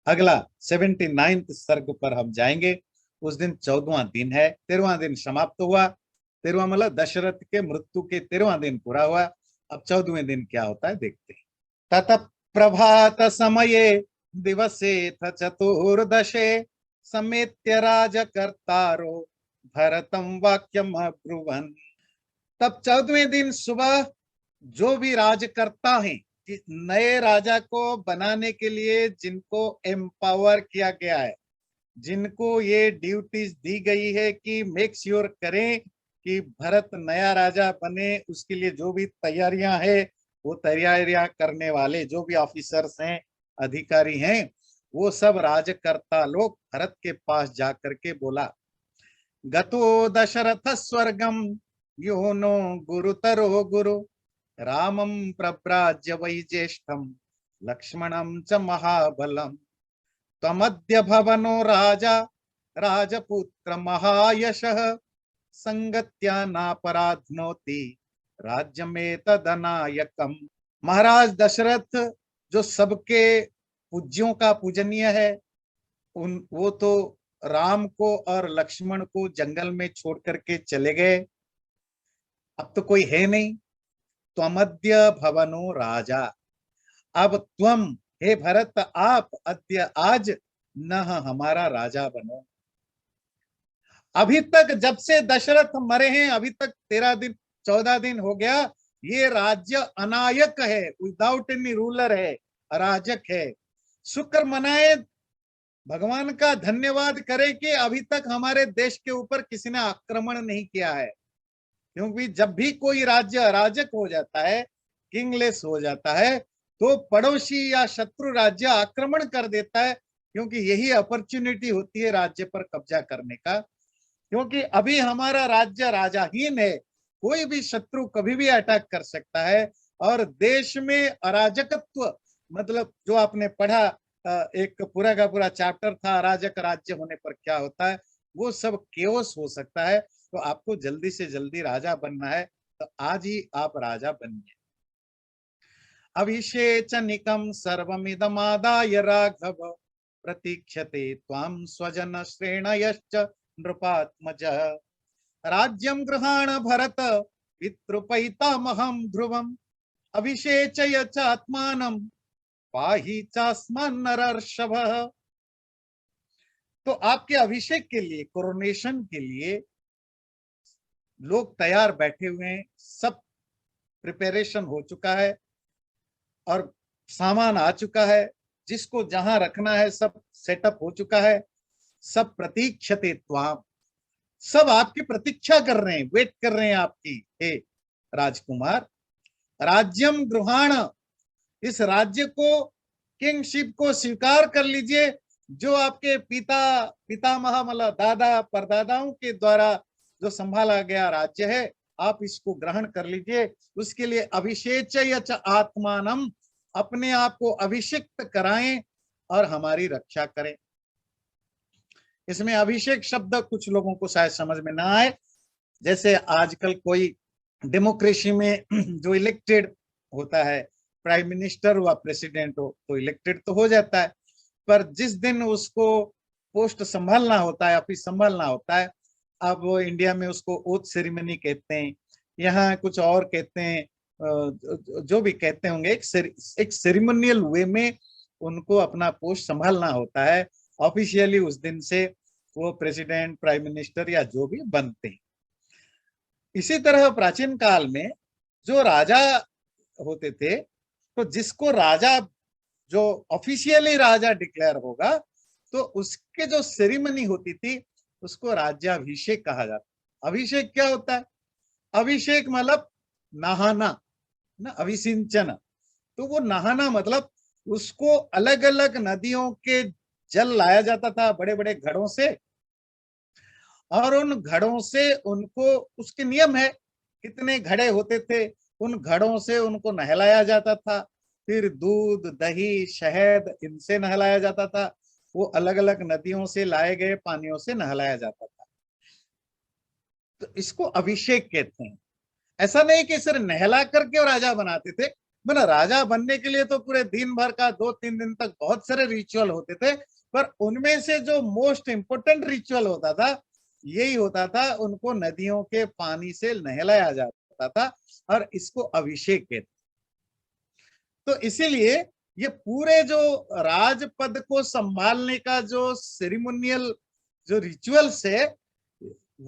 अगला 79 सर्ग पर हम जाएंगे। उस दिन 14वां दिन है, 13वां दिन समाप्त हुआ। 13वां मतलब दशरथ के मृत्यु के 13वां दिन पूरा हुआ। अब 14वें दिन क्या होता है देखते हैं। तत प्रभात समये दिवसे थ चतुर्दशे समेत्य राजकर्तारो भरतम वाक्यम अब्रुवन। तब 14वें दिन सुबह जो भी राजकर्ता हैं, नए राजा को बनाने के लिए जिनको एम्पावर किया गया है, जिनको ये ड्यूटीज दी गई है कि मेक श्योर करें कि भरत नया राजा बने, उसके लिए जो भी तैयारियां हैं, वो तैयारियां करने वाले जो भी ऑफिसर्स हैं, अधिकारी हैं, वो सब राजकर्ता लोग भरत के पास जाकर के बोला, गतो दशरथ स्वर्गम यो नो गुरुतरो गुरु रामम प्रव्राज्य वै ज्येष्ठम लक्ष्मणम च महाबलम त्वमद्य भवनो राजा राजपुत्र महायशः संगत्या नापराध्नोति राज्यमेतदनायकम। महाराज दशरथ जो सबके पूज्यों का पूजनीय है, उन वो तो राम को और लक्ष्मण को जंगल में छोड़ करके चले गए, अब तो कोई है नहीं। त्वमद्य भवनो राजा, अब तुम हे भरत आप अद्य आज न हमारा राजा बनो। अभी तक जब से दशरथ मरे हैं अभी तक 13 दिन 14 दिन हो गया, ये राज्य अनायक है, विदाउट एनी रूलर है, अराजक है। शुक्र मनाए, भगवान का धन्यवाद करें कि अभी तक हमारे देश के ऊपर किसी ने आक्रमण नहीं किया है। क्योंकि जब भी कोई राज्य अराजक हो जाता है, किंगलेस हो जाता है, तो पड़ोसी या शत्रु राज्य आक्रमण कर देता है, क्योंकि यही अपॉर्चुनिटी होती है राज्य पर कब्जा करने का। क्योंकि अभी हमारा राज्य राजाहीन है, कोई भी शत्रु कभी भी अटैक कर सकता है। और देश में अराजकत्व मतलब जो आपने पढ़ा, एक पूरा का पूरा चैप्टर था अराजक राज्य होने पर क्या होता है, वो सब केओस हो सकता है। तो आपको जल्दी से जल्दी राजा बनना है, तो आज ही आप राजा बनिए। अभिषेचनिकं सर्वमिदमादाय राघव प्रतीक्षते त्वां स्वजन श्रेणयश्च नृपात्मज राज्यं गृहाण भरत पितृपैतामहं ध्रुवम् अभिषेचय च आत्मानं पाहि चास्मान् नरर्षभः। तो आपके अभिषेक के लिए, कोरोनेशन के लिए लोग तैयार बैठे हुए हैं, सब प्रिपरेशन हो चुका है और सामान आ चुका है, जिसको जहां रखना है सब सेटअप हो चुका है। सब प्रतीक्षते त्वाम, सब आपकी प्रतीक्षा कर रहे हैं, वेट कर रहे हैं आपकी, हे राजकुमार। राज्यम गृहाण, इस राज्य को, किंगशिप को स्वीकार कर लीजिए, जो आपके पितामह मतलब दादा परदादाओं के द्वारा जो संभाला गया राज्य है, आप इसको ग्रहण कर लीजिए। उसके लिए अभिषेचय च आत्मानम, अपने आप को अभिषिक्त कराएं और हमारी रक्षा करें। इसमें अभिषेक शब्द कुछ लोगों को शायद समझ में ना आए। जैसे आजकल कोई डेमोक्रेसी में जो इलेक्टेड होता है, प्राइम मिनिस्टर हुआ, प्रेसिडेंट हो, तो इलेक्टेड तो हो जाता है, पर जिस दिन उसको पोस्ट संभालना होता है, ऑफिस संभालना होता है, अब वो इंडिया में उसको ओथ सेरेमनी कहते हैं, यहाँ कुछ और कहते हैं, जो भी कहते होंगे, एक सेरेमोनियल वे में उनको अपना पोस्ट संभालना होता है। ऑफिशियली उस दिन से वो प्रेसिडेंट, प्राइम मिनिस्टर या जो भी बनते हैं। इसी तरह प्राचीन काल में जो राजा होते थे, तो जिसको राजा, जो ऑफिशियली राजा डिक्लेयर होगा, तो उसके जो सेरेमनी होती थी उसको राज्याभिषेक कहा जाता। अभिषेक क्या होता है? अभिषेक मतलब नहाना ना, अभिसिंचन। तो वो नहाना मतलब उसको अलग अलग नदियों के जल लाया जाता था बड़े बड़े घड़ों से, और उन घड़ों से उनको, उसके नियम है, कितने घड़े होते थे, उन घड़ों से उनको नहलाया जाता था। फिर दूध, दही, शहद, इनसे नहलाया जाता था। वो अलग अलग नदियों से लाए गए पानियों से नहलाया जाता था। तो इसको अभिषेक कहते हैं। ऐसा नहीं कि सिर्फ नहला करके और राजा बनाते थे, मतलब राजा बनने के लिए तो पूरे दिन भर का 2-3 दिन तक बहुत सारे रिचुअल होते थे, पर उनमें से जो मोस्ट इंपोर्टेंट रिचुअल होता था यही होता था, उनको नदियों के पानी से नहलाया जाता था और इसको अभिषेक कहते। तो इसीलिए ये पूरे जो राजपद को संभालने का जो सेरिमोनियल जो रिचुअल्स है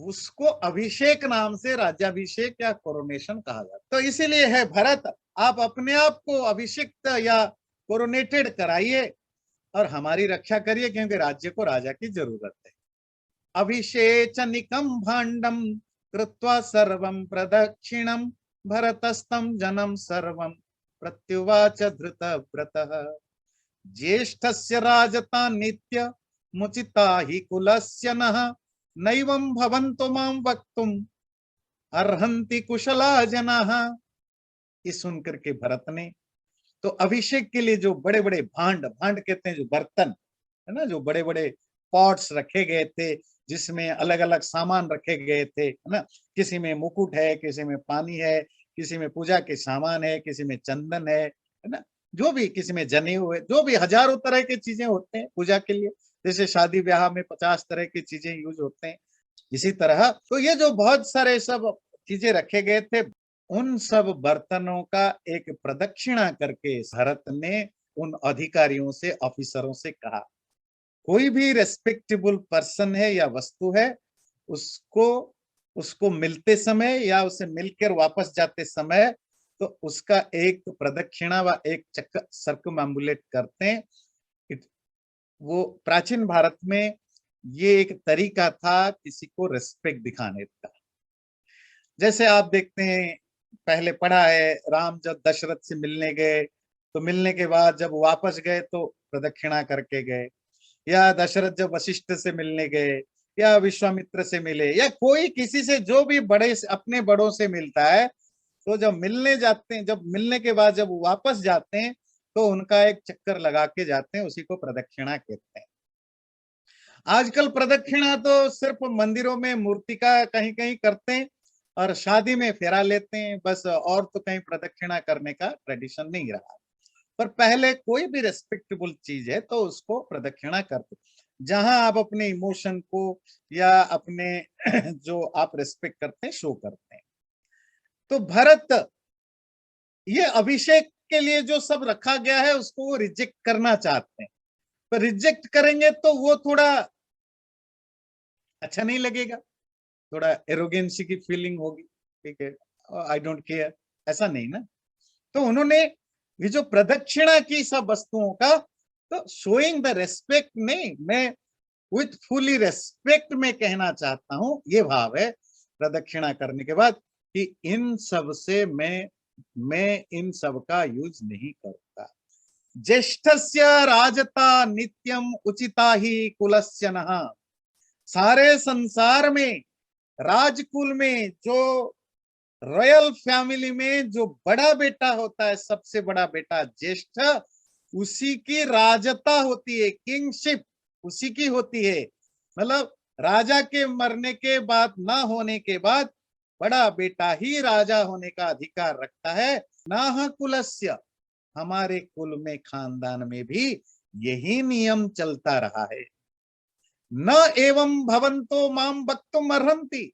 उसको अभिषेक नाम से राज्याभिषेक या कोरोनेशन कहा जाता है। तो इसीलिए है भरत, आप अपने आप को अभिषिक्त या कोरोनेटेड कराइए और हमारी रक्षा करिए, क्योंकि राज्य को राजा की जरूरत है। अभिषेचनिकं भाण्डं कृत्वा सर्वं प्रदक्षिणं भरतस्तं जनं सर्वं प्रत्युवाच धृतव्रतः। ज्येष्ठस्य राजता नित्य मुचिता हि कुलस्य नः नैवं भवन्तो मां वक्तुम् अर्हन्ति कुशला जनाः। ये सुनकर के भरत ने तो अभिषेक के लिए जो बड़े बड़े भांड, भांड कहते हैं जो बर्तन है ना, जो बड़े बड़े पॉट्स रखे गए थे जिसमें अलग अलग सामान रखे गए थे, है ना, किसी में मुकुट है, किसी में पानी है, किसी में पूजा के सामान है, किसी में चंदन है ना, जो भी, किसी में जनेऊ है, जो भी हजारों तरह की चीजें होते हैं पूजा के लिए। जैसे शादी ब्याह में 50 तरह की चीजें यूज होते हैं, इसी तरह तो ये जो बहुत सारे सब चीजें रखे गए थे, उन सब बर्तनों का एक प्रदक्षिणा करके भरत ने उन अधिकारियों से, ऑफिसरों से कहा, कोई भी रेस्पेक्टेबल पर्सन है या वस्तु है, उसको उसको मिलते समय या उसे मिलकर वापस जाते समय तो उसका एक प्रदक्षिणा व एक चक्कर सर्कमएम्बुलेट करते हैं। वो प्राचीन भारत में ये एक तरीका था किसी को रेस्पेक्ट दिखाने का। जैसे आप देखते हैं, पहले पढ़ा है, राम जब दशरथ से मिलने गए तो मिलने के बाद जब वापस गए तो प्रदक्षिणा करके गए, या दशरथ जब वशिष्ठ से मिलने गए या विश्वामित्र से मिले या कोई किसी से जो भी बड़े अपने बड़ों से मिलता है, तो जब मिलने जाते हैं, जब मिलने के बाद जब वापस जाते हैं तो उनका एक चक्कर लगा के जाते हैं, उसी को प्रदक्षिणा कहते हैं। आजकल प्रदक्षिणा तो सिर्फ मंदिरों में मूर्ति का कहीं कहीं करते हैं और शादी में फेरा लेते हैं बस, और तो कहीं प्रदक्षिणा करने का ट्रेडिशन नहीं रहा। पर पहले कोई भी रेस्पेक्टेबल चीज है तो उसको प्रदक्षिणा करते, जहां आप अपने इमोशन को या अपने जो आप रेस्पेक्ट करते हैं शो करते हैं। तो भरत ये अभिषेक के लिए जो सब रखा गया है उसको वो रिजेक्ट करना चाहते हैं, पर रिजेक्ट करेंगे तो वो थोड़ा अच्छा नहीं लगेगा, थोड़ा एरोगेंसी की फीलिंग होगी, ठीक है, आई डोंट केयर, ऐसा नहीं ना। तो उन्होंने ये जो प्रदक्षिणा की सब वस्तुओं का, तो शोइंग द रेस्पेक्ट नहीं, मैं विथ फुली रेस्पेक्ट में कहना चाहता हूं, ये भाव है प्रदक्षिणा करने के बाद कि इन सब से मैं इन सब का यूज नहीं करता। ज्येष्ठस्य राजता नित्यम उचिता ही कुलस्य नः। सारे संसार में राजकुल में जो रॉयल फैमिली में जो बड़ा बेटा होता है, सबसे बड़ा बेटा ज्येष्ठ, उसी की राजता होती है, किंगशिप उसी की होती है। मतलब राजा के मरने के बाद, ना होने के बाद बड़ा बेटा ही राजा होने का अधिकार रखता है। ना कुलस्य, हमारे कुल में, खानदान में भी यही नियम चलता रहा है। न एवं भवन्तो माम वक्तुम अर्हन्ति,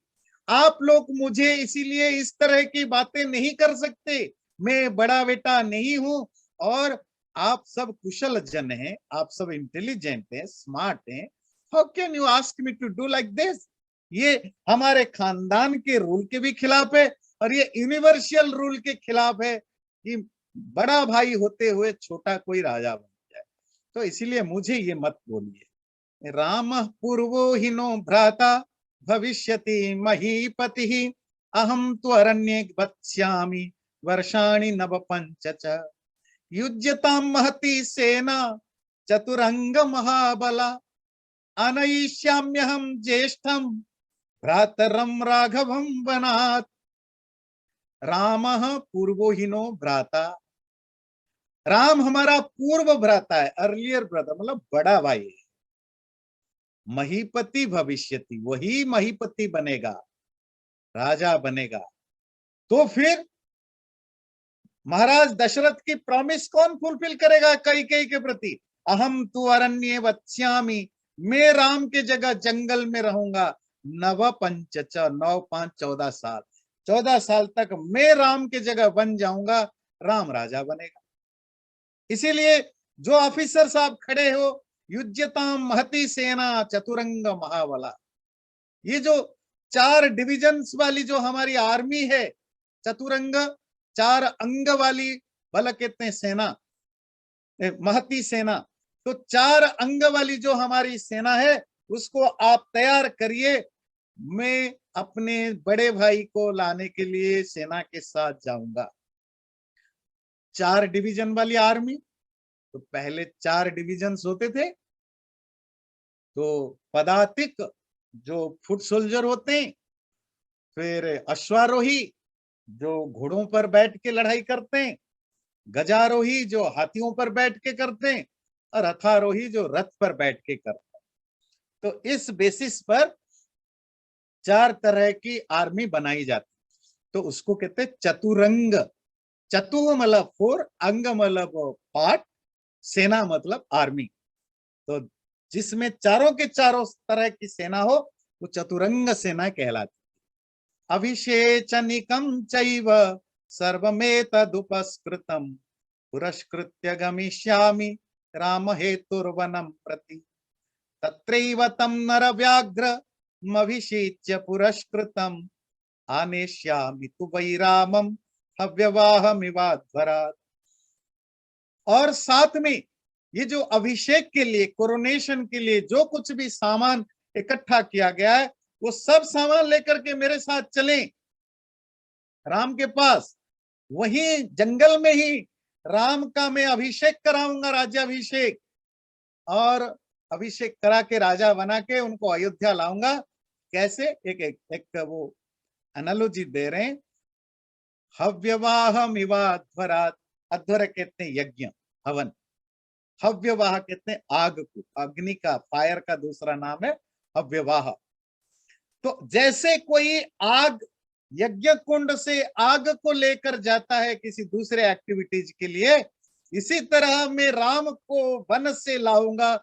आप लोग मुझे इसीलिए इस तरह की बातें नहीं कर सकते, मैं बड़ा बेटा नहीं हूं और आप सब कुशल जन हैं, आप सब इंटेलिजेंट हैं, स्मार्ट हैं, how can you ask me to do like this. ये हमारे खानदान के रूल के भी खिलाफ है और ये यूनिवर्सल रूल के खिलाफ है कि बड़ा भाई होते हुए छोटा कोई राजा बन जाए। तो इसीलिए मुझे ये मत बोलिए। रामः पूर्वो हिनो भ्राता भविष्यति महीपतिः अहं तु अरण्ये वत्स्यामि वर्षाणि नवपञ्च च युज्यतां महती सेना चतुरंग महाबला अनयिष्याम्यहं ज्येष्ठं भ्रातरं राघवं वनात्। रामः पूर्वोहिनो भ्राता, राम हमारा पूर्व भ्राता है, अर्लियर ब्रदर, मतलब बड़ा भाई है। महीपति भविष्यति, वही महीपति बनेगा, राजा बनेगा। तो फिर महाराज दशरथ की प्रॉमिस कौन फुलफिल करेगा कैकेयी के प्रति? अहम तु अरण्ये वत्स्यामि, मैं राम के जगह जंगल में रहूंगा। नव पंच 9 5 14 साल, 14 साल तक मैं राम के जगह बन जाऊंगा, राम राजा बनेगा। इसीलिए जो ऑफिसर साहब खड़े हो, युज्यताम महती सेना चतुरंग महाबला, ये जो 4 डिविजन्स वाली जो हमारी आर्मी है, चतुरंग 4 अंग वाली बल कहते हैं सेना, महती सेना, तो 4 अंग वाली जो हमारी सेना है उसको आप तैयार करिए। मैं अपने बड़े भाई को लाने के लिए सेना के साथ जाऊंगा। 4 डिवीजन वाली आर्मी, तो पहले 4 डिविजन्स होते थे, तो पदातिक जो फुट सोल्जर होते हैं, फिर अश्वारोही जो घोड़ों पर बैठ के लड़ाई करते हैं, गजारोही जो हाथियों पर बैठ के करते हैं, और रथारोही जो रथ पर बैठ के करते हैं। तो इस बेसिस पर 4 तरह की आर्मी बनाई जाती, तो उसको कहते हैं चतुरंग। चतु मतलब 4, अंग मतलब पार्ट, सेना मतलब आर्मी। तो जिसमें चारों के चारों तरह की सेना हो वो चतुरंग सेना कहलाती। अभिषेचनिकं चैव सर्वमेतदुपस्कृतं, पुरस्कृत्य गमिष्यामि रामहेतुर्वनं प्रति। तत्रैव तं नरव्याघ्रमभिषेच्य पुरस्कृतम्, आनेष्यामि तु वै रामं हव्यवाहमिवाध्वरात्। और साथ में ये जो अभिषेक के लिए, कोरोनेशन के लिए जो कुछ भी सामान इकट्ठा किया गया है, वो सब सामान लेकर के मेरे साथ चलें राम के पास। वहीं जंगल में ही राम का मैं अभिषेक कराऊंगा, राज्याभिषेक, और अभिषेक करा के राजा बना के उनको अयोध्या लाऊंगा। कैसे? एक वो एनालॉजी दे रहे हैं, हव्यवाहमिवाध्वरात्। अध्वर कहते हैं यज्ञ, हवन। हव्यवाह कहते हैं आग को, अग्नि का, फायर का दूसरा नाम है हव्यवाह। तो जैसे कोई आग यज्ञ कुंड से आग को लेकर जाता है किसी दूसरे एक्टिविटीज के लिए, इसी तरह मैं राम को वन से लाऊंगा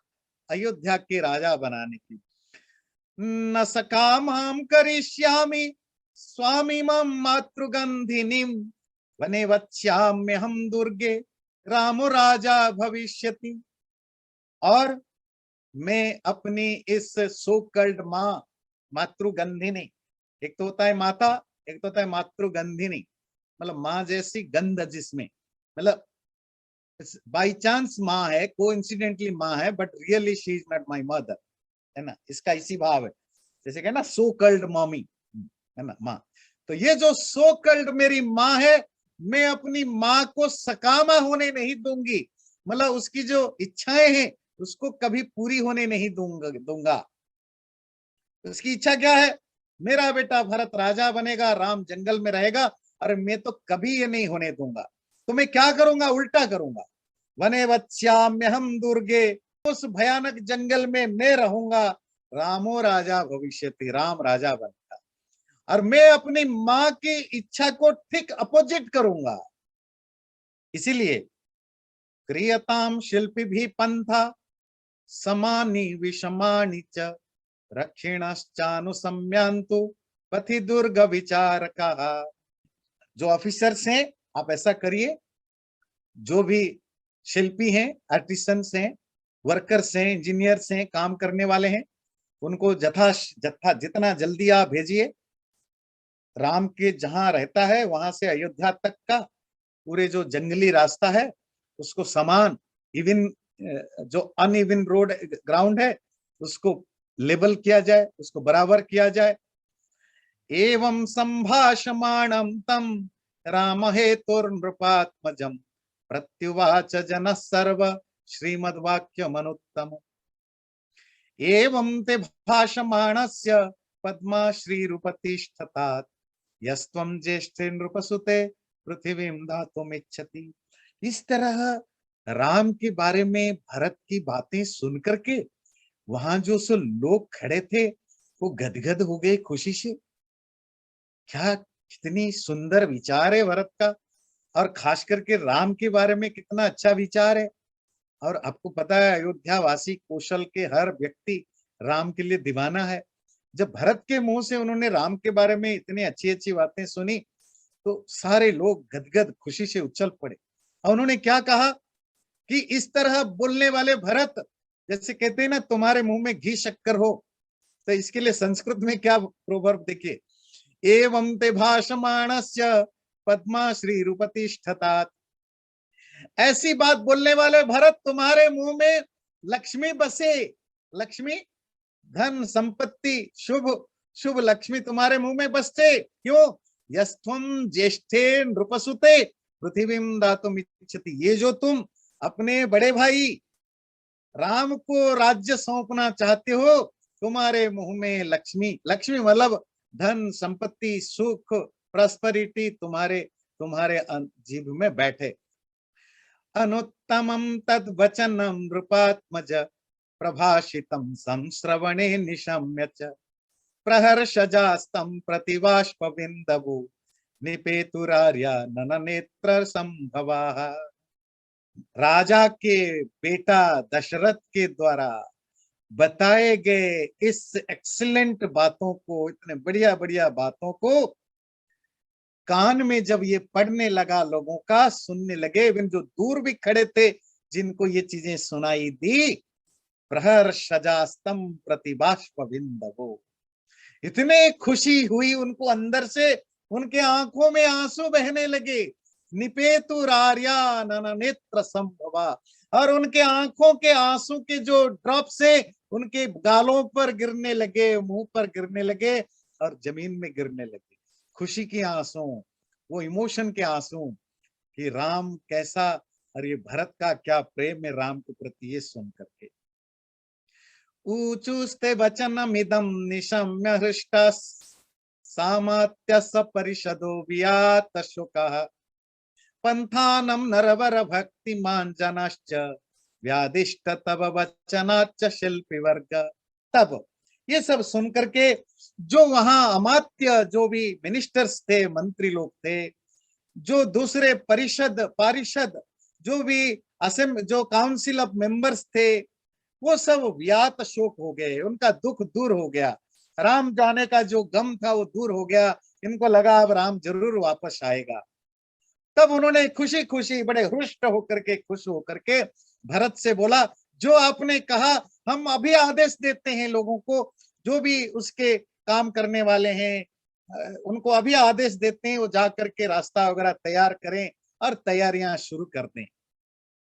अयोध्या के राजा बनाने की। न सकाम हम करिष्यामि स्वामी मम मातृगंधिनीम, वने वत्स्याम्य हम दुर्गे रामो राजा भविष्यति। और मैं अपनी इस सोकल्ड माँ, मातृगंधिनी, एक तो होता है माता, एक तो होता है मातृगंधिनी, मतलब माँ जैसी गंध जिसमें, मतलब बाई चांस माँ है, कोइंसिडेंटली माँ है, but really she is not my mother, है ना। इसका इसी भाव है, जैसे कहना सो कल्ड मॉमी, है ना, माँ। तो ये जो सो कल्ड मेरी माँ है, मैं अपनी माँ को सकामा होने नहीं दूंगी, मतलब उसकी जो इच्छाएं हैं उसको कभी पूरी होने नहीं दूंगा। उसकी इच्छा क्या है? मेरा बेटा भरत राजा बनेगा, राम जंगल में रहेगा, अरे मैं तो कभी ये नहीं होने दूंगा। तो मैं क्या करूंगा? उल्टा करूंगा। वने वत्स्याम्य हम दुर्गे, उस भयानक जंगल में मैं रहूंगा, रामो राजा भविष्यति, राम राजा बनेगा। और मैं अपनी माँ की इच्छा को ठीक अपोजिट करूंगा। इसीलिए क्रियताम शिल्पी भी पंथा समानी विषमाणी च, रक्षिणश्चानुसम्यांतु पथि दुर्ग विचारका। जो ऑफिसर्स हैं आप ऐसा करिए, जो भी शिल्पी हैं, आर्टिसंस हैं, वर्कर्स हैं, इंजीनियर्स हैं, काम करने वाले हैं, उनको जितना जल्दी आप भेजिए। राम के जहां रहता है वहां से अयोध्या तक का पूरे जो जंगली रास्ता है उसको समान, इवन जो अनइवन रोड ग्राउंड है उसको लेबल किया जाए, उसको बराबर किया जाए। एवं संभाषमाणं तम राम हेतुर्नृपात्मजं, प्रत्युवाच जनः सर्व श्रीमद्वाक्यमनुत्तम। एवं ते भाषमाणस्य पद्माश्रीरुपतिष्ठतात्, यस्त्वं ज्येष्ठे नृपसुते पृथ्वीं दातुमिच्छति। इस तरह राम के बारे में भरत की बातें सुनकर के वहां जो सो लोग खड़े थे वो गदगद हो गए खुशी से। क्या कितनी सुंदर विचार है भरत का। और खास करके राम के बारे में कितना अच्छा विचार है। और आपको पता है अयोध्या वासी कौशल के हर व्यक्ति राम के लिए दीवाना है। जब भरत के मुंह से उन्होंने राम के बारे में इतनी अच्छी अच्छी बातें सुनी तो सारे लोग गदगद खुशी से उछल पड़े। और उन्होंने क्या कहा कि इस तरह बोलने वाले भरत, जैसे कहते हैं ना तुम्हारे मुंह में घी शक्कर हो, तो इसके लिए संस्कृत में क्या प्रोवर्ब देखिए, एवं ते भाषमाणस्य पद्माश्री रूपतिष्ठतात। ऐसी बात बोलने वाले भरत तुम्हारे मुंह में लक्ष्मी बसे, लक्ष्मी धन संपत्ति शुभ शुभ लक्ष्मी तुम्हारे मुंह में बसते। क्यों? यस्त्वम ज्येष्ठे नृपसुते पृथ्वीम दातुम इच्छति। ये जो तुम अपने बड़े भाई राम को राज्य सौंपना चाहते हो, तुम्हारे मुंह में लक्ष्मी, लक्ष्मी मतलब धन संपत्ति सुख प्रॉस्पेरिटी तुम्हारे तुम्हारे जीभ में बैठे। अनुत्तमं तद वचनम नृपात्मज प्रभाषितं संश्रवणे निशम्य च प्रहर्षजास्तं प्रतिबाष्पबिन्दवो निपेतुरार्या नननेत्र संभवाः। राजा के बेटा दशरथ के द्वारा बताए गए इस एक्सीलेंट बातों को, इतने बढ़िया बढ़िया बातों को कान में जब ये पढ़ने लगा, लोगों का सुनने लगे, इवन जो दूर भी खड़े थे जिनको ये चीजें सुनाई दी, प्रहर्षजास्तं प्रतिबाष्पबिन्दवो, इतने खुशी हुई उनको अंदर से, उनके आंखों में आंसू बहने लगे। निपेतुरार्या नननेत्र संभवा, और उनके आंखों के आंसू के जो ड्रॉप्स है उनके गालों पर गिरने लगे, मुंह पर गिरने लगे और जमीन में गिरने लगे। खुशी के आंसू, वो इमोशन के आंसू कि राम कैसा, और ये भरत का क्या प्रेम है राम के प्रति, ये सुन करके। ऊचुस्ते वचनमिदं निशम्य हृष्टः सामात्य सपरिषदो वियात शुकः पंथानं नरवर भक्तिमान जनश्च व्यादिष्ट तब वचनाच्च शिल्पी वर्ग। तब ये सब सुन करके जो वहां अमात्य, जो भी मिनिस्टर्स थे, मंत्री लोग थे, जो दूसरे पारिषद, जो भी जो काउंसिल ऑफ मेंबर्स थे, वो सब व्यात शोक हो गए, उनका दुख दूर हो गया। राम जाने का जो गम था वो दूर हो गया। इनको लगा अब राम जरूर वापस आएगा। तब उन्होंने खुशी खुशी बड़े हृष्ट होकर के, खुश होकर के भरत से बोला, जो आपने कहा हम अभी आदेश देते हैं लोगों को, जो भी उसके काम करने वाले हैं उनको अभी आदेश देते हैं, वो जाकर के रास्ता वगैरह तैयार करें और तैयारियां शुरू कर दें।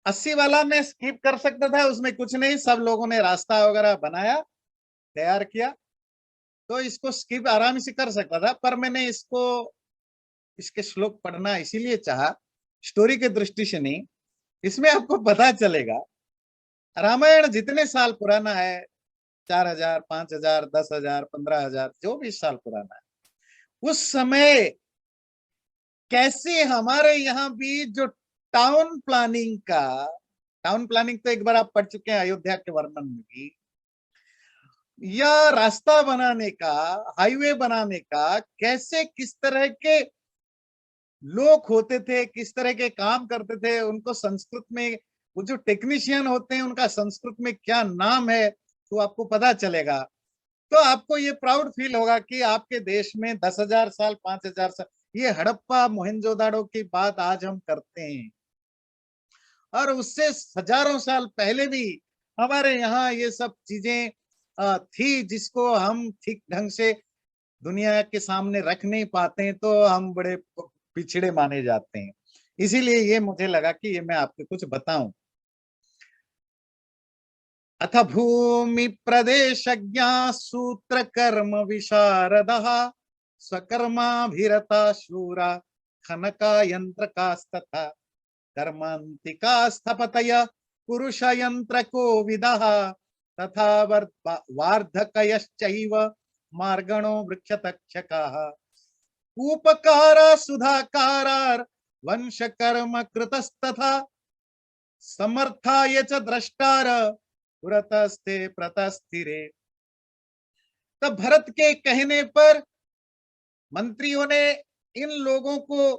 80 वाला मैं स्किप कर सकता था, उसमें कुछ नहीं, सब लोगों ने रास्ता वगैरह बनाया, तैयार किया, तो इसको स्किप आराम से कर सकता था। पर मैंने इसको, इसके श्लोक पढ़ना इसीलिए चाहा, स्टोरी के दृष्टि से नहीं, इसमें आपको पता चलेगा रामायण जितने साल पुराना है, 4000 5000 10,000 15,000 जो भी साल पुराना है, उस समय कैसे हमारे यहाँ भी जो टाउन प्लानिंग का, टाउन प्लानिंग तो एक बार आप पढ़ चुके हैं अयोध्या के वर्णन में भी, या रास्ता बनाने का, हाईवे बनाने का, कैसे किस तरह के लोग होते थे, किस तरह के काम करते थे, उनको संस्कृत में, वो जो टेक्नीशियन होते हैं उनका संस्कृत में क्या नाम है, तो आपको पता चलेगा। तो आपको ये प्राउड फील होगा कि आपके देश में 10,000 साल 5,000 साल, ये हड़प्पा मोहनजोदाड़ो की बात आज हम करते हैं, और उससे हजारों साल पहले भी हमारे यहाँ ये सब चीजें थी, जिसको हम ठीक ढंग से दुनिया के सामने रख नहीं पाते हैं, तो हम बड़े पिछड़े माने जाते हैं। इसीलिए ये मुझे लगा कि ये मैं आपको कुछ बताऊं। अथ भूमि प्रदेशज्ञा सूत्र कर्म विशारदः स्वकर्माभिरता शूरा खनका यंत्रकास्तथा कर्मांतिका स्थपतय पुरुष यंत्र को विदः तथा वार्धकयश्चैव मार्गणो वृक्षतक्षकाः उपकारा सुधाकारार वंश कर्म कृतस्तथा समर्थाय च द्रष्टार पुरतस्ते प्रतस्थिरे। तब भरत के कहने पर मंत्रियों ने इन लोगों को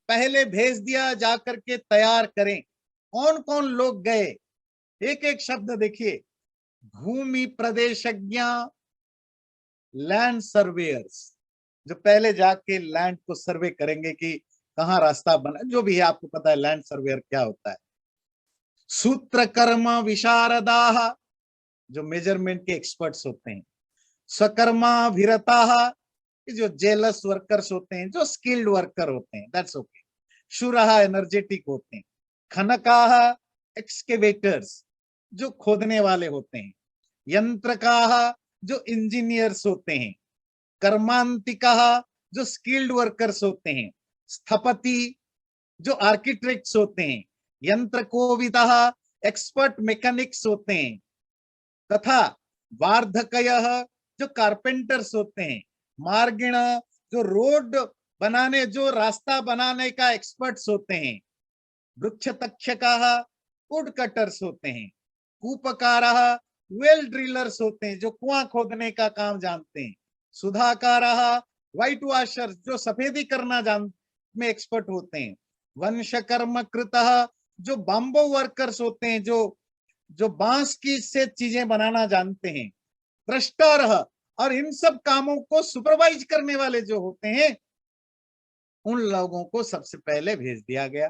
पहले भेज दिया, जाकर के तैयार करें। कौन कौन लोग गए, एक एक शब्द देखिए। भूमि प्रदेशज्ञ, लैंड सर्वेयर्स, जो पहले जाके लैंड को सर्वे करेंगे कि कहाँ रास्ता बना, जो भी है आपको पता है लैंड सर्वेयर क्या होता है। सूत्रकर्म विशारदाः, जो मेजरमेंट के एक्सपर्ट्स होते हैं। स्वकर्माभिरताः, जो जेलस वर्कर्स होते हैं, जो स्किल्ड वर्कर होते हैं, दैट्स ओके। शूरः, एनर्जेटिक होते हैं। खनकाः, एक्सकेवेटर्स, जो खोदने वाले होते हैं। यंत्रकाः, जो इंजीनियर्स होते हैं। कर्मांतिकाः, जो स्किल्ड वर्कर्स होते हैं। स्थपति, जो आर्किटेक्ट्स होते हैं। यंत्र कोविदः, एक्सपर्ट मैकेनिक्स होते हैं। तथा वार्धकयः, जो कारपेंटर्स होते हैं। मार्गिण, जो रोड बनाने, जो रास्ता बनाने का एक्सपर्ट्स होते हैं। वृक्ष तक्षकाः, वुड कटर्स होते हैं। कूपकाराः, वेल ड्रिलर्स होते हैं, जो कुआं खोदने का काम जानते हैं। सुधाकाराः, व्हाइट वॉशर्स, जो सफेदी करना जान में एक्सपर्ट होते हैं। वंशकर्म कृतः, जो बाम्बो वर्कर्स होते हैं, जो जो बांस की से चीजें बनाना जानते हैं। प्रष्टारः, और इन सब कामों को सुपरवाइज करने वाले जो होते हैं, उन लोगों को सबसे पहले भेज दिया गया।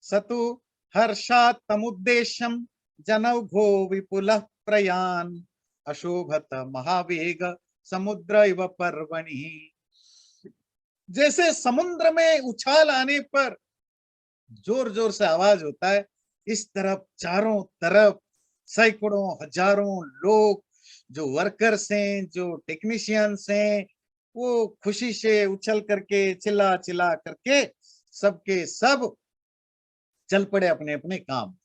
सतु हर्षात् तमुद्देश्यम जनौघो विपुलः प्रयान, अशोभत महावेग समुद्र इव पर्वणि। जैसे समुद्र में उछाल आने पर जोर जोर से आवाज होता है, इस तरफ चारों तरफ सैकड़ों हजारों लोग, जो वर्कर्स हैं, जो टेक्नीशियंस हैं, वो खुशी से उछल करके, चिल्ला चिल्ला करके सबके सब चल पड़े अपने अपने काम।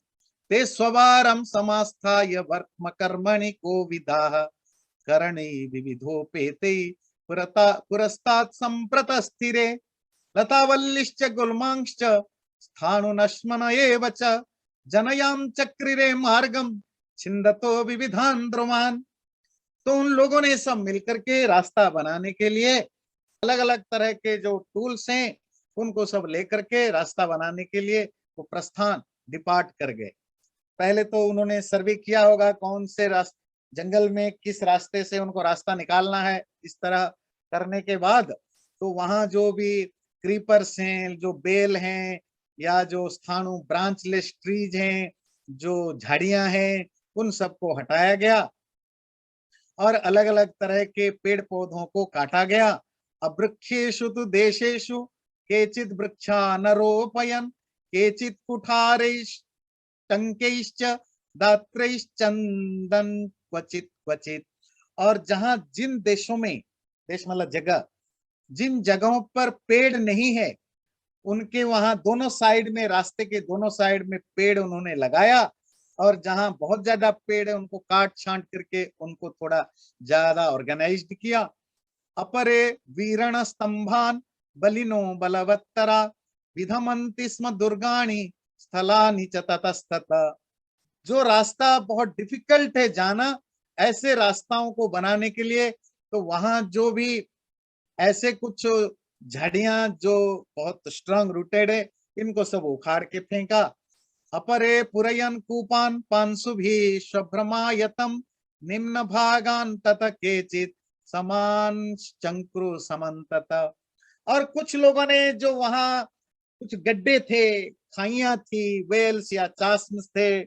ते स्ववारम समास्थाय वर्त्म कर्मणि को विदाः, करणे विविधोपेते पुरस्तात् संप्रतस्थिरे। लतावल्लिश्च गुल्मांश्च स्थाणुनश्मन एव च, जनयां चक्रिरे मार्गम छिन्दतो विविधान ध्रुवान। तो उन लोगों ने सब मिलकर के रास्ता बनाने के लिए अलग अलग तरह के जो टूल्स हैं, उनको सब लेकर के रास्ता बनाने के लिए वो प्रस्थान डिपार्ट कर गए। पहले तो उन्होंने सर्वे किया होगा कौन से जंगल में किस रास्ते से उनको रास्ता निकालना है। इस तरह करने के बाद तो वहां जो भी क्रीपर्स हैं, जो बेल हैं, या जो स्थाणु ब्रांचलेस ट्रीज हैं, जो झाड़ियां हैं, उन सबको हटाया गया और अलग अलग तरह के पेड़ पौधों को काटा गया। अवृक्षेषु तु देशेषु केचित् वृक्षा नरोपयन, केचित् कुठारैश्च टंकैश्च दात्रैश्चंदन क्वचित क्वचित। और जहां जिन देशों में, देश मतलब जगह, जिन जगहों पर पेड़ नहीं है, उनके वहां दोनों साइड में, रास्ते के दोनों साइड में पेड़ उन्होंने लगाया। और जहां बहुत ज्यादा पेड़ है, उनको काट छांट करके उनको थोड़ा ज्यादा ऑर्गेनाइज्ड किया। अपरे वीरण स्तंभान बलिनो बलवत्तरा, विधमन्ति स्म दुर्गाणि स्थलानि च ततस्तत। जो रास्ता बहुत डिफिकल्ट है जाना, ऐसे रास्ताओं को बनाने के लिए तो वहां जो भी ऐसे कुछ झाड़ियां जो बहुत स्ट्रांग रूटेड है, इनको सब उखाड़ के फेंका। अपरे पुरयन कूपान पांसु भी शुभ्रमायतम, निम्न भागान तत केचित समान चंक्रु समन्तत। और कुछ लोगों ने जो वहां कुछ गड्ढे थे, खाइयां थी, वेल्स या चास्म थे,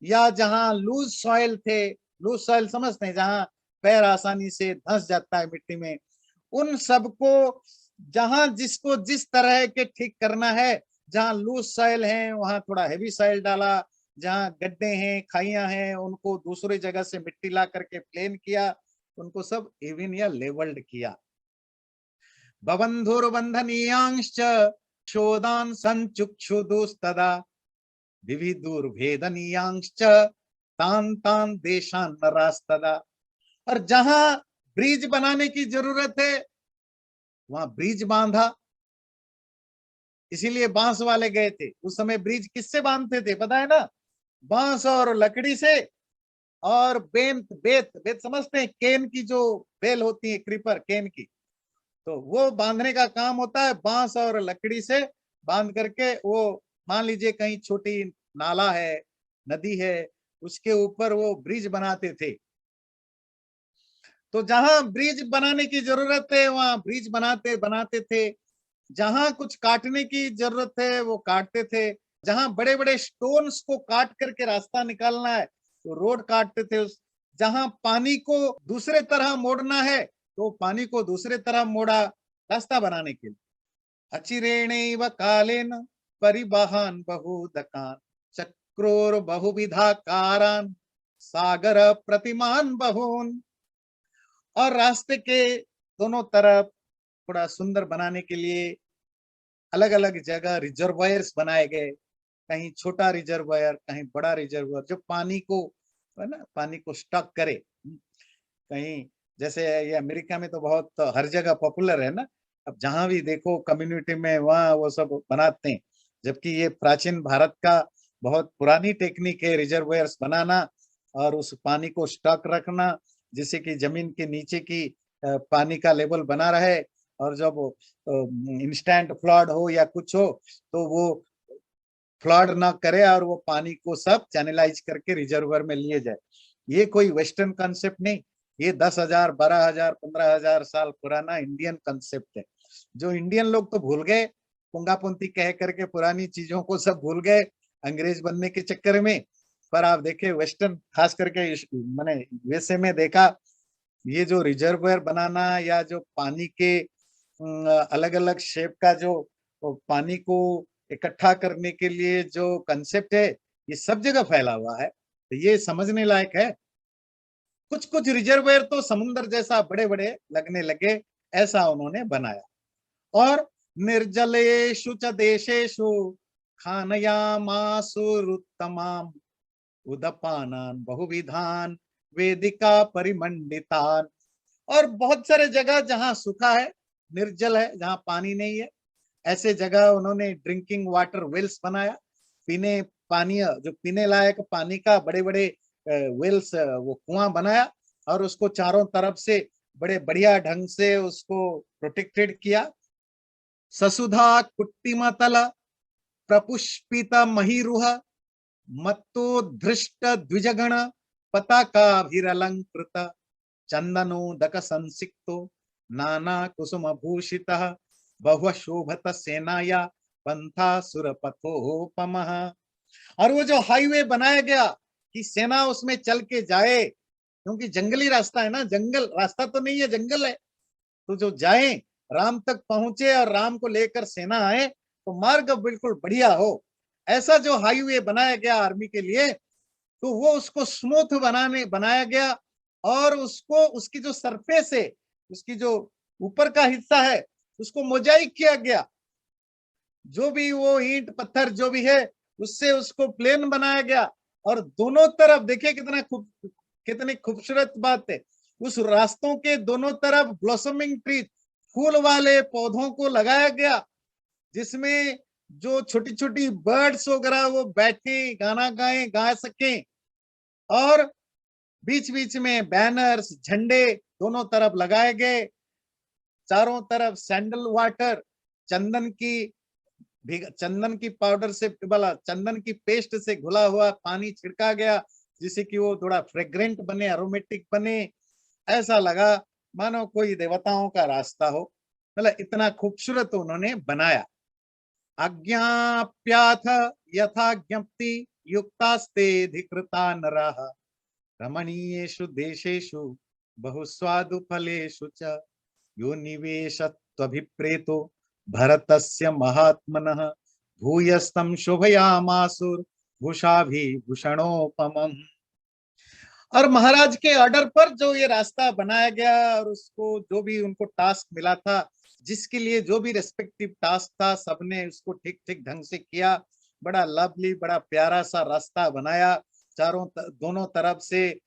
या जहां लूज सॉइल थे, लूज सॉइल समझते हैं, जहां पैर आसानी से धंस जाता है मिट्टी में, उन सबको जहां जिसको जिस तरह के ठीक करना है, जहां लूज सॉइल है वहां थोड़ा हेवी सॉइल डाला, जहां गड्ढे हैं, खाइयां हैं, उनको दूसरी जगह से मिट्टी ला करके प्लेन किया, उनको सब इवन या लेवल्ड किया। बबंधुर्बंधनीयांश्च शोदान संचुक्षुदुस्तदा, विविधुर्भेदनीयांश्च तान तान देशान नरास्तदा। और जहां ब्रिज बनाने की जरूरत है, वहां ब्रिज बांधा। इसीलिए बांस वाले गए थे। उस समय ब्रिज किससे बांधते थे पता है ना? बांस और लकड़ी से। और बेंत बेत बेत समझते हैं, केन की जो बेल होती है, क्रीपर केन की, तो वो बांधने का काम होता है, बांस और लकड़ी से बांध करके वो, मान लीजिए कहीं छोटी नाला है, नदी है, उसके ऊपर वो ब्रिज बनाते थे। तो जहां ब्रिज बनाने की जरूरत है वहां ब्रिज बनाते बनाते थे, जहां कुछ काटने की जरूरत है वो काटते थे, जहां बड़े बड़े स्टोन्स को काट करके रास्ता निकालना है तो रोड काटते थे, उस जहां पानी को दूसरे तरह मोड़ना है तो पानी को दूसरे तरह मोड़ा रास्ता बनाने के लिए। अचिरेणैव कालेन परिवहन बहुदकान चक्रोर बहुविधाकारान सागर प्रतिमान बहून। और रास्ते के दोनों तरफ थोड़ा सुंदर बनाने के लिए अलग अलग जगह रिजर्वायर्स बनाए गए, कहीं छोटा रिजर्वायर कहीं बड़ा रिजर्वायर, जो पानी को, है ना, पानी को स्टॉक करे। कहीं जैसे ये अमेरिका में तो बहुत हर जगह पॉपुलर है ना, अब जहां भी देखो कम्युनिटी में वहाँ वो सब बनाते हैं, जबकि ये प्राचीन भारत का बहुत पुरानी टेक्निक है रिजर्वायर्स बनाना और उस पानी को स्टॉक रखना, जिससे कि जमीन के नीचे की पानी का लेवल बना रहे, और जब इंस्टेंट फ्लड हो या कुछ हो तो वो फ्लड ना करे और वो पानी को सब चैनलाइज करके रिजर्वर में लिए जाए। ये कोई वेस्टर्न कंसेप्ट नहीं, ये 10,000 12,000 15,000 साल पुराना इंडियन कंसेप्ट है, जो इंडियन लोग तो भूल गए, पुंगापुंती कह करके पुरानी चीजों को सब भूल गए अंग्रेज बनने के चक्कर में। पर आप देखे वेस्टर्न, खास करके मैंने यूएसए में देखा, ये जो रिजर्वर बनाना या जो पानी के अलग अलग शेप का जो पानी को इकट्ठा करने के लिए जो कंसेप्ट है, ये सब जगह फैला हुआ है, तो ये समझने लायक है। कुछ कुछ रिजर्वायर तो समुद्र जैसा बड़े बड़े लगने लगे, ऐसा उन्होंने बनाया। और निर्जलेषु च देशेषु खानयामासुरुत्तमाम उदपानान बहुविधान वेदिका परिमंडितान। और बहुत सारे जगह जहां सूखा है, निर्जल है, जहां पानी नहीं है, ऐसे जगह उन्होंने ड्रिंकिंग वाटर वेल्स बनाया, पीने पानी, जो पीने लायक पानी का बड़े बड़े वेल्स, वो कुआं बनाया, और उसको चारों तरफ से बड़े बढ़िया ढंग से उसको प्रोटेक्टेड किया। ससुधा कुट्टिमतल प्रपुष्पित महिरुह मत्तोधृष्ट द्विजगण पताकाभिरलंकृत चंदनोदक संसिक्तो नाना कुसुम भूषितः बहु शोभत सेनाया पंथा सुरपथोपमः। और वो जो हाईवे बनाया गया कि सेना उसमें चल के जाए, क्योंकि जंगली रास्ता है ना, जंगल रास्ता तो नहीं है, जंगल है, तो जो जाए राम तक पहुंचे और राम को लेकर सेना आए तो मार्ग बिल्कुल बढ़िया हो, ऐसा जो हाईवे बनाया गया आर्मी के लिए, तो वो उसको स्मूथ बनाया गया। और उसको, उसकी जो सरफेस है, उसकी जो ऊपर का हिस्सा है, उसको मोजाइक किया गया, जो भी वो ईंट पत्थर जो भी है उससे उसको प्लेन बनाया गया। और दोनों तरफ देखिए कितनी खूबसूरत बात है, उस रास्तों के दोनों तरफ ब्लॉसमिंग ट्री, फूल वाले पौधों को लगाया गया, जिसमें जो छोटी छोटी बर्ड्स वगैरह वो बैठे गाना गा सके। और बीच बीच में बैनर्स, झंडे दोनों तरफ लगाए गए, चारों तरफ सैंडल वाटर, चंदन की चंदन की पाउडर से, बोला चंदन की पेस्ट से घुला हुआ पानी छिड़का गया, जिससे कि वो थोड़ा फ्रेग्रेंट बने, एरोमेटिक बने, ऐसा लगा मानो कोई देवताओं का रास्ता हो। मतलब इतना खूबसूरत उन्होंने बनाया। अज्ञाप्याथ यथा ज्ञप्ति युक्तास्ते धिकृता नराः रमणीयेषु देशेषु बहुस्वादु फलेषु च यो निवेशत्वभिप्रेतो भरतस्य महात्मनः भूयस्तं शोभयामासुर भूषाभिभूषणोपमम्। और महाराज के ऑर्डर पर जो ये रास्ता बनाया गया, और उसको जो भी उनको टास्क मिला था, जिसके लिए जो भी रेस्पेक्टिव टास्क था, सबने उसको ठीक ठीक ढंग से किया। बड़ा लवली, बड़ा प्यारा सा रास्ता बनाया, दोनों तरफ से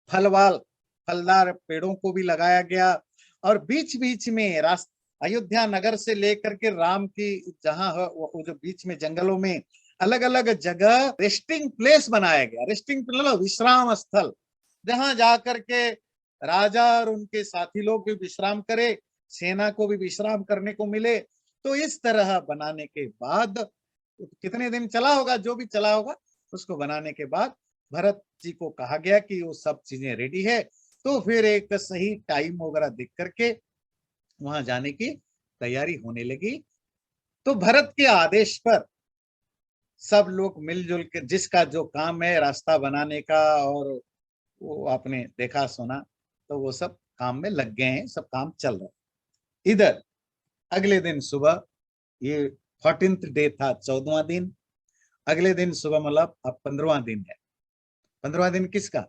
फलदार पेड़ों को भी लगाया गया। और बीच बीच में रास्ता, अयोध्या नगर से लेकर के राम की जहां वो जो बीच में जंगलों में अलग अलग जगह रेस्टिंग प्लेस बनाया गया, रेस्टिंग प्लेस, विश्राम स्थल, जहां जाकर के राजा और उनके साथी लोग भी विश्राम करे, सेना को भी विश्राम करने को मिले। तो इस तरह बनाने के बाद कितने दिन चला होगा, जो भी चला होगा, उसको बनाने के बाद भरत जी को कहा गया कि वो सब चीजें रेडी है। तो फिर एक सही टाइम वगैरह देख करके वहां जाने की तैयारी होने लगी। तो भरत के आदेश पर सब लोग मिलजुल के, जिसका जो काम है रास्ता बनाने का, और वो आपने देखा सुना, तो वो सब काम में लग गए हैं, सब काम चल रहा है। इधर अगले दिन सुबह, ये 14th डे था, 14वां दिन। अगले दिन सुबह मतलब अब 15वां दिन है। 15वां दिन किसका?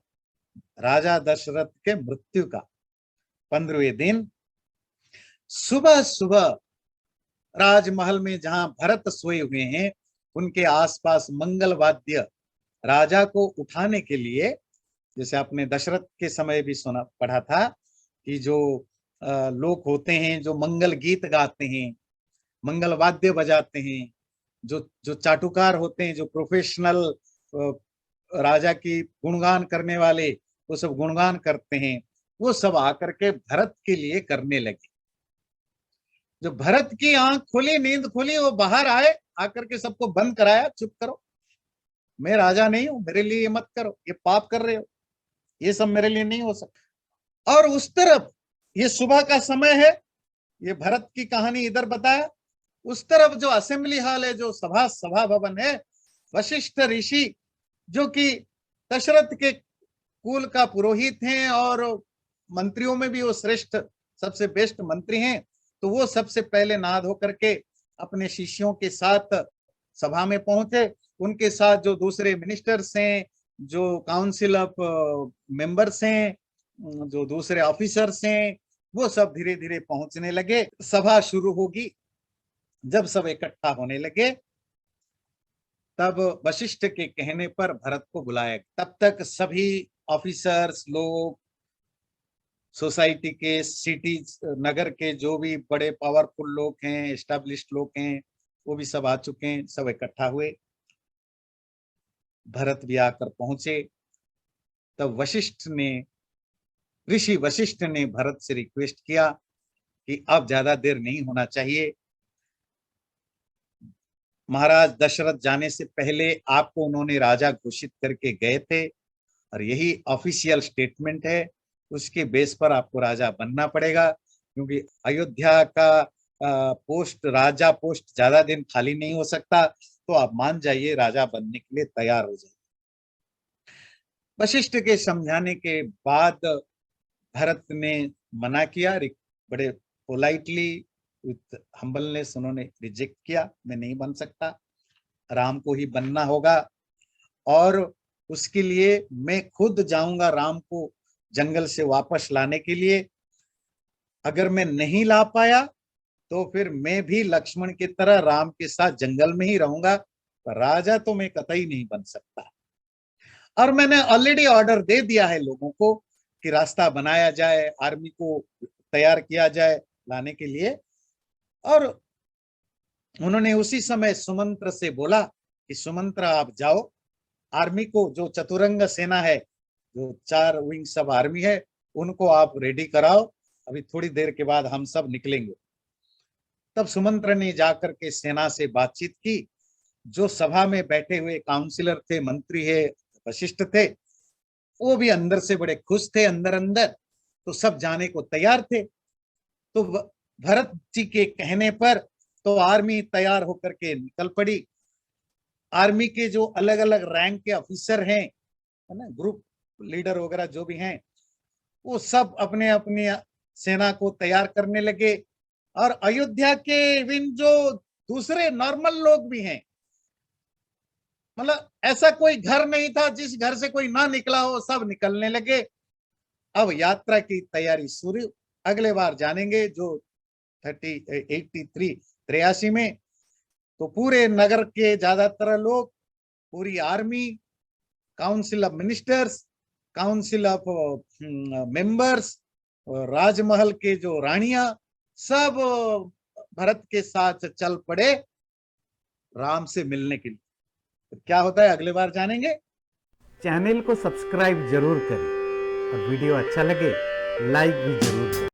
राजा दशरथ के मृत्यु का 15वें दिन सुबह सुबह राजमहल में जहां भरत सोए हुए हैं, उनके आसपास मंगल वाद्य राजा को उठाने के लिए, जैसे आपने दशरथ के समय भी सुना पढ़ा था कि जो लोग होते हैं जो मंगल गीत गाते हैं, मंगल वाद्य बजाते हैं, जो जो चाटुकार होते हैं, जो प्रोफेशनल राजा की गुणगान करने वाले, वो सब गुणगान करते हैं, वो सब आकर के भरत के लिए करने लगे। जो भरत की आंख खुली, नींद खुली, वो बाहर आए, आकर के सबको बंद कराया, चुप करो, मैं राजा नहीं हूं, मेरे लिए ये मत करो, ये पाप कर रहे हो, ये सब मेरे लिए नहीं हो सकता। और उस तरफ ये सुबह का समय है, ये भरत की कहानी इधर बताया। उस तरफ जो असेंबली हॉल है, जो सभा भवन है, वशिष्ठ ऋषि जो कि दशरथ के कुल का पुरोहित हैं और मंत्रियों में भी वो श्रेष्ठ, सबसे बेस्ट मंत्री हैं, तो वो सबसे पहले नहा धो करके अपने शिष्यों के साथ सभा में पहुंचे। उनके साथ जो दूसरे मिनिस्टर्स हैं, जो काउंसिल ऑफ मेंबर्स हैं, जो दूसरे ऑफिसर्स हैं, वो सब धीरे धीरे पहुंचने लगे। सभा शुरू होगी। जब सब इकट्ठा होने लगे, तब वशिष्ठ के कहने पर भरत को बुलाया। तब तक सभी ऑफिसर्स लोग, सोसाइटी के, सिटी नगर के जो भी बड़े पावरफुल लोग हैं, एस्टैब्लिश्ड लोग हैं, वो भी सब आ चुके हैं, सब इकट्ठा हुए। भरत भी आकर पहुंचे। तब ऋषि वशिष्ठ ने भरत से रिक्वेस्ट किया कि अब ज्यादा देर नहीं होना चाहिए। महाराज दशरथ जाने से पहले आपको उन्होंने राजा घोषित करके गए थे, और यही ऑफिशियल स्टेटमेंट है, उसके बेस पर आपको राजा बनना पड़ेगा, क्योंकि अयोध्या का पोस्ट, राजा पोस्ट ज्यादा दिन खाली नहीं हो सकता। तो आप मान जाइए, राजा बनने के लिए तैयार हो जाइए। वशिष्ठ के समझाने के बाद भरत ने मना किया, बड़े पोलाइटली, विथ हम्बलनेस उन्होंने रिजेक्ट किया, मैं नहीं बन सकता, राम को ही बनना होगा, और उसके लिए मैं खुद जाऊंगा राम को जंगल से वापस लाने के लिए। अगर मैं नहीं ला पाया तो फिर मैं भी लक्ष्मण की तरह राम के साथ जंगल में ही रहूंगा, पर राजा तो मैं कतई नहीं बन सकता। और मैंने ऑलरेडी ऑर्डर दे दिया है लोगों को कि रास्ता बनाया जाए, आर्मी को तैयार किया जाए लाने के लिए। और उन्होंने उसी समय सुमंत्र से बोला कि सुमंत्र आप जाओ, आर्मी को, जो चतुरंग सेना है, जो 4 विंग्स ऑफ आर्मी है, उनको आप रेडी कराओ, अभी थोड़ी देर के बाद हम सब निकलेंगे। तब सुमंत्र ने जाकर के सेना से बातचीत की। जो सभा में बैठे हुए काउंसिलर थे, मंत्री है, वशिष्ठ थे, वो भी अंदर से बड़े खुश थे, अंदर अंदर, तो सब जाने को तैयार थे। तो भरत जी के कहने पर तो आर्मी तैयार होकर के निकल पड़ी। आर्मी के जो अलग अलग रैंक के ऑफिसर हैं, है ना, ग्रुप लीडर वगैरह जो भी हैं, वो सब अपने अपनी सेना को तैयार करने लगे। और अयोध्या के इवन जो दूसरे नॉर्मल लोग भी हैं, मतलब ऐसा कोई घर नहीं था जिस घर से कोई ना निकला हो, सब निकलने लगे। अब यात्रा की तैयारी शुरू। अगले बार जानेंगे जो 83 में, तो पूरे नगर के ज्यादातर लोग, पूरी army, council of ministers, council of members, राजमहल के जो रानियां, सब भरत के साथ चल पड़े राम से मिलने के लिए। तो क्या होता है अगले बार जानेंगे। चैनल को सब्सक्राइब जरूर करें और वीडियो अच्छा लगे लाइक भी जरूर करें।